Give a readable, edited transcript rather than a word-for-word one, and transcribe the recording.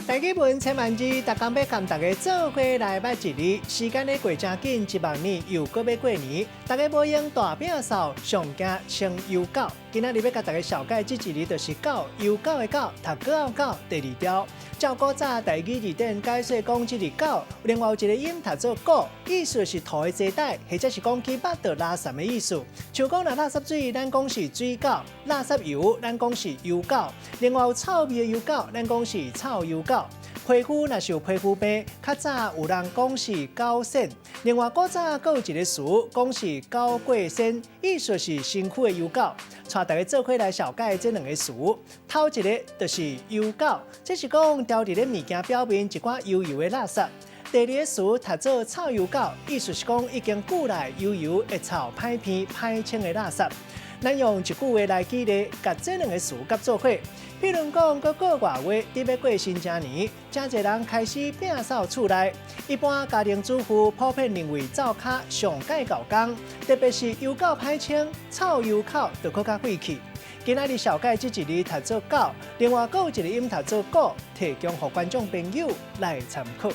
大家问千万字，逐工要跟大家做伙来捌一日，时间咧过真紧，1万年又搁要过年，大家无用大饼扫，上惊穿油狗。今仔日要甲大家小解这一日就是狗，油狗的狗，读狗后狗第二条。照古早第二字典解说讲这日狗，另外有一个音读做狗，意思是土的坐袋，或者是讲去捌到垃圾的意思。像讲若垃圾水，咱讲是水狗；垃圾油，咱讲是油狗。另外有臭味的油狗，咱讲是臭油狗。皮肤若是有皮肤病，较早有人讲是狗癣。另外古早阁有一个词，讲是狗过身，意思是身躯的油狗。带大家做伙来小解这两个词。头一个就是油狗，这是讲掉伫咧物件表面一寡油油的垃圾。第二个词读做臭油狗，意思是讲已经久来油油会臭、歹片、歹清的垃圾。咱用一句话来举例，甲这两个词甲做伙。譬如讲，搁过外话，你要过新正年，真侪人开始摒扫厝内。一般家庭主妇普遍认为灶骹上解搞工，特别是油垢歹清、臭油口就搁较晦气。今仔日小解这一日读做狗，另外阁有一个音读做狗，提供予观众朋友来参考。